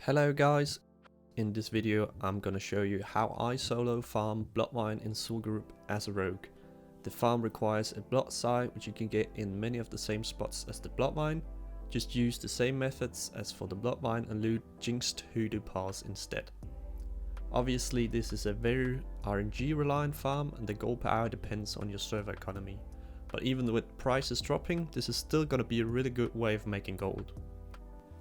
Hello guys, in this video I'm gonna show you how I solo farm Bloodvine in Zul'Gurub as a rogue. The farm requires a Bloodscythe which you can get in many of the same spots as the Bloodvine. Just use the same methods as for the Bloodvine and loot Jinxed Hoodoo Piles instead. Obviously this is a very RNG reliant farm and the gold per hour depends on your server economy. But even with prices dropping, this is still gonna be a really good way of making gold.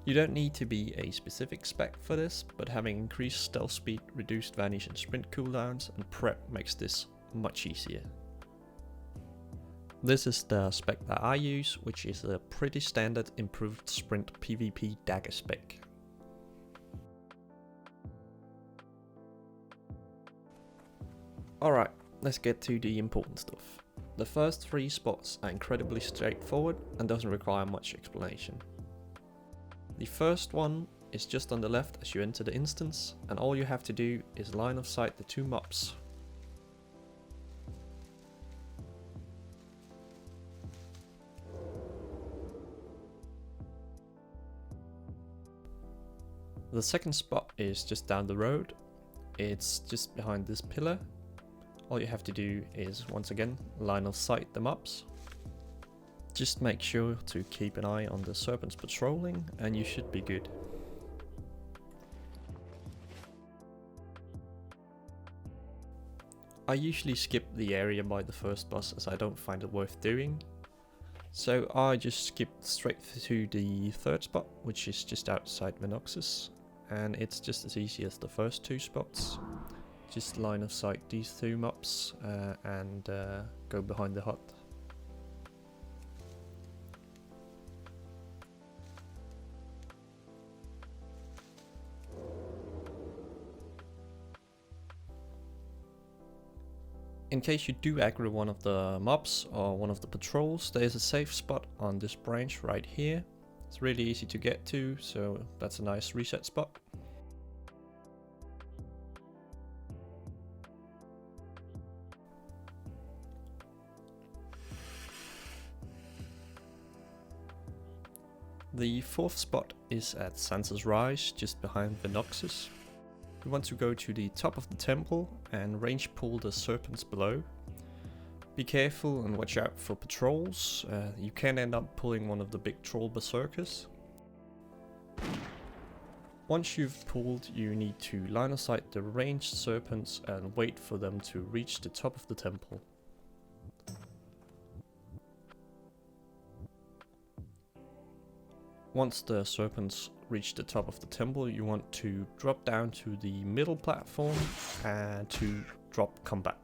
You don't need to be a specific spec for this, but having increased stealth speed, reduced vanish and sprint cooldowns and prep makes this much easier. This is the spec that I use, which is a pretty standard improved sprint PvP dagger spec. Alright, let's get to the important stuff. The first three spots are incredibly straightforward and doesn't require much explanation. The first one is just on the left as you enter the instance, and all you have to do is line of sight the two mobs. The second spot is just down the road. It's just behind this pillar. All you have to do is once again line of sight the mobs. Just make sure to keep an eye on the serpents patrolling and you should be good. I usually skip the area by the first boss as I don't find it worth doing. So I just skipped straight to the third spot, which is just outside Venoxus. And it's just as easy as the first two spots. Just line of sight these two mobs and go behind the hut. In case you do aggro one of the mobs or one of the patrols, there is a safe spot on this branch right here. It's really easy to get to, so that's a nice reset spot. The fourth spot is at Sansa's Rise, just behind Venoxus. You want to go to the top of the temple and range pull the serpents below. Be careful and watch out for patrols. You can end up pulling one of the big troll berserkers. Once you've pulled, you need to line of sight the ranged serpents and wait for them to reach the top of the temple. Once the serpents reach the top of the temple, you want to drop down to the middle platform and to drop combat.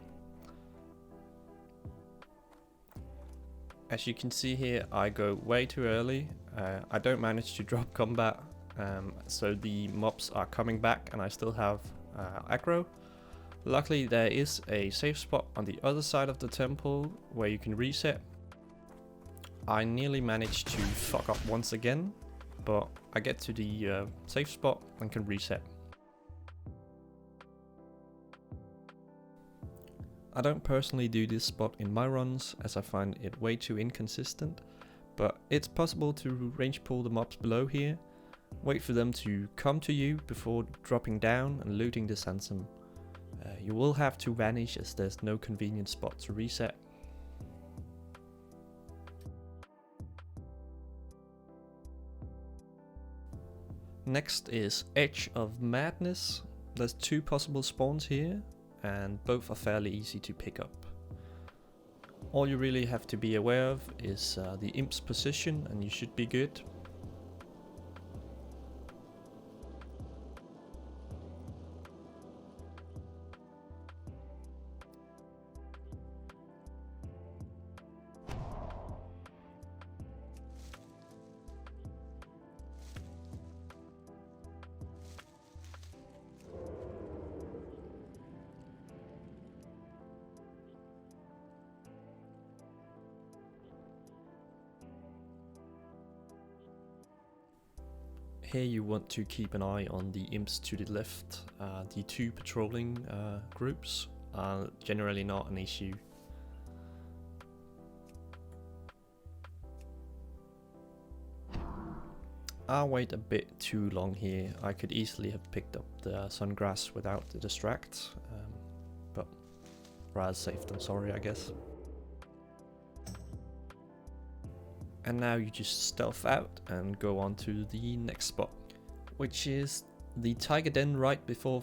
As you can see here, I go way too early. I don't manage to drop combat, so the mobs are coming back and I still have aggro. Luckily there is a safe spot on the other side of the temple where you can reset. I nearly managed to fuck up once again, but I get to the safe spot and can reset. I don't personally do this spot in my runs as I find it way too inconsistent, but it's possible to range pull the mobs below here, wait for them to come to you before dropping down and looting the Sansum. You will have to vanish as there's no convenient spot to reset. Next is Edge of Madness. There's two possible spawns here and both are fairly easy to pick up. All you really have to be aware of is the imp's position and you should be good. Here you want to keep an eye on the imps to the left. The two patrolling groups are generally not an issue. I wait a bit too long here. I could easily have picked up the sungrass without the distract, but rather safe than sorry, I guess. And now you just stealth out and go on to the next spot, which is the tiger den right before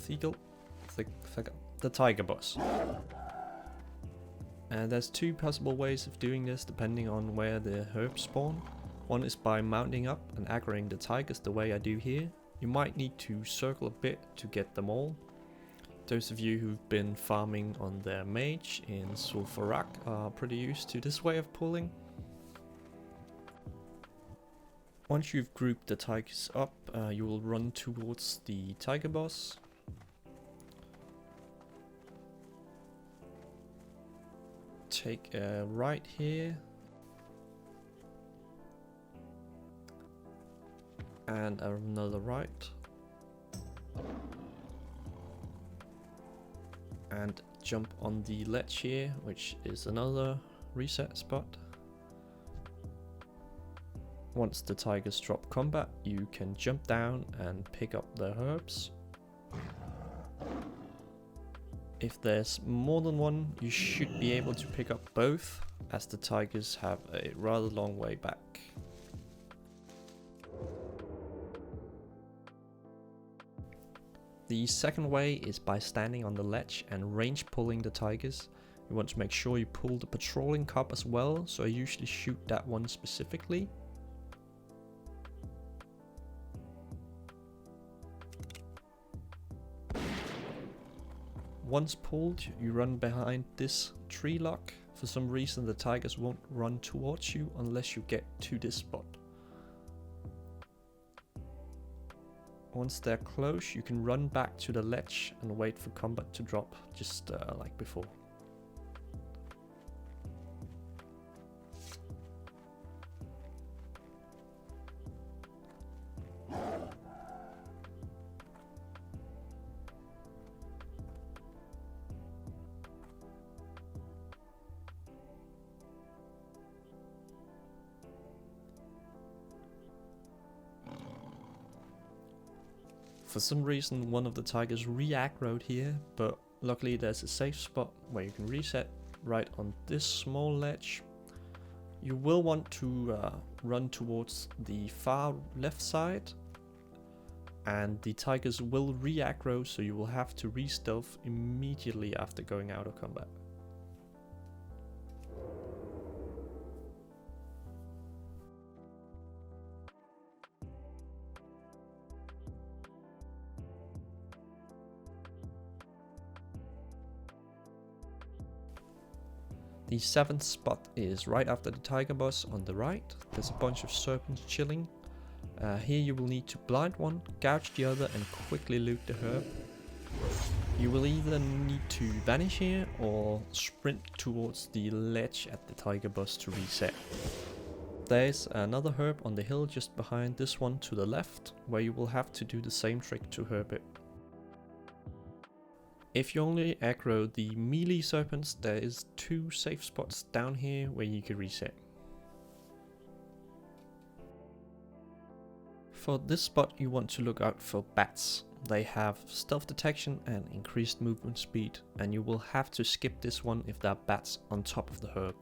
the tiger boss. And there's two possible ways of doing this depending on where the herbs spawn. One is by mounting up and aggroing the tigers the way I do here. You might need to circle a bit to get them all. Those of you who've been farming on their mage in Zul'Gurub are pretty used to this way of pulling. Once you've grouped the tigers up, you will run towards the tiger boss. Take a right here. And another right. And jump on the ledge here, which is another reset spot. Once the tigers drop combat, you can jump down and pick up the herbs. If there's more than one, you should be able to pick up both, as the tigers have a rather long way back. The second way is by standing on the ledge and range pulling the tigers. You want to make sure you pull the patrolling cub as well, so I usually shoot that one specifically. Once pulled, you run behind this tree lock. For some reason the tigers won't run towards you unless you get to this spot. Once they're close, you can run back to the ledge and wait for combat to drop, just like before. For some reason one of the tigers re-aggroed here, but luckily there's a safe spot where you can reset right on this small ledge. You will want to run towards the far left side, and the tigers will re-aggro, so you will have to re-stealth immediately after going out of combat. The 7th spot is right after the tiger boss on the right. There's a bunch of serpents chilling. Here you will need to blind one, gouge the other and quickly loot the herb. You will either need to vanish here or sprint towards the ledge at the tiger boss to reset. There's another herb on the hill just behind this one to the left, where you will have to do the same trick to herb it. If you only aggro the melee serpents, there is 2 safe spots down here where you can reset. For this spot you want to look out for bats. They have stealth detection and increased movement speed, and you will have to skip this one if there are bats on top of the herb.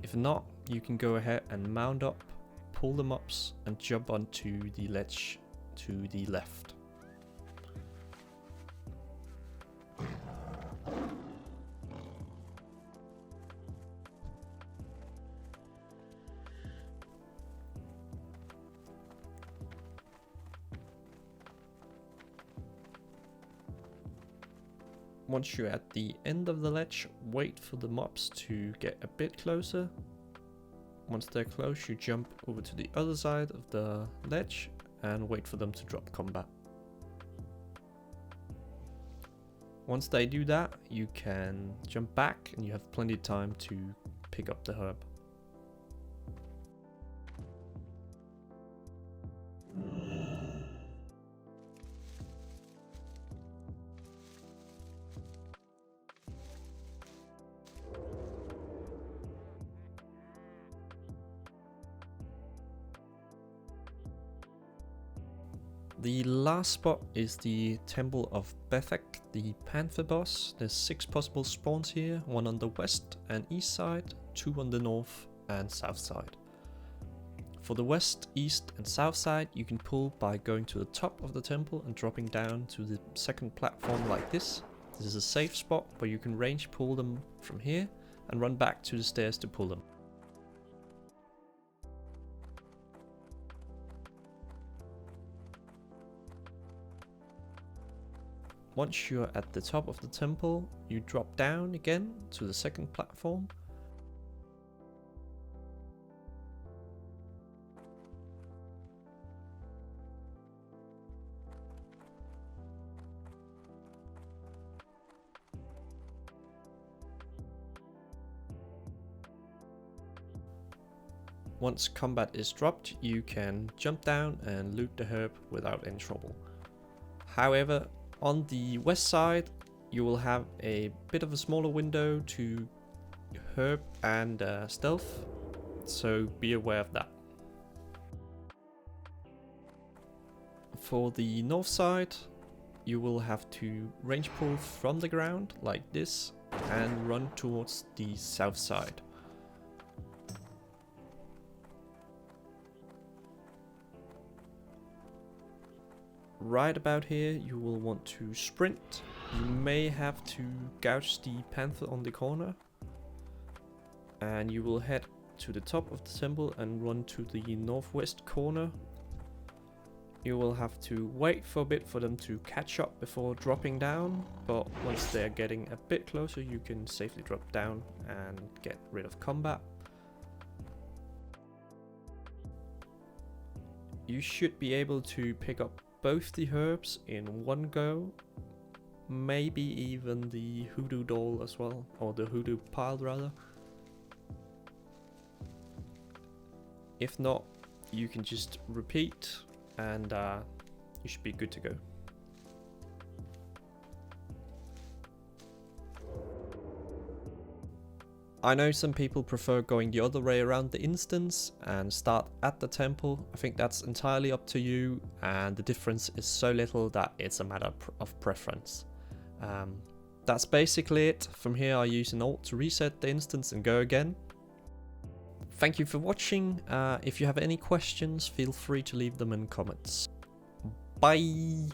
If not, you can go ahead and mount up, pull them up and jump onto the ledge to the left. Once you're at the end of the ledge, wait for the mobs to get a bit closer. Once they're close, you jump over to the other side of the ledge and wait for them to drop combat. Once they do that, you can jump back and you have plenty of time to pick up the herb. The last spot is the Temple of Bethek, the Panther boss. There's 6 possible spawns here, 1 on the west and east side, 2 on the north and south side. For the west, east and south side, you can pull by going to the top of the temple and dropping down to the second platform like this. This is a safe spot where you can range pull them from here and run back to the stairs to pull them. Once you're at the top of the temple, you drop down again to the second platform. Once combat is dropped, you can jump down and loot the herb without any trouble. However, on the west side, you will have a bit of a smaller window to herb and stealth, so be aware of that. For the north side, you will have to range pull from the ground like this and run towards the south side. Right about here, you will want to sprint. You may have to gouge the panther on the corner, and you will head to the top of the temple and run to the northwest corner. You will have to wait for a bit for them to catch up before dropping down, but once they're getting a bit closer, you can safely drop down and get rid of combat. You should be able to pick up both the herbs in one go, maybe even the hoodoo doll as well, or the hoodoo pile rather. If not, you can just repeat and you should be good to go. I know some people prefer going the other way around the instance and start at the temple. I think that's entirely up to you, and the difference is so little that it's a matter of preference. That's basically it. From here I use an alt to reset the instance and go again. Thank you for watching. If you have any questions, feel free to leave them in comments. Bye!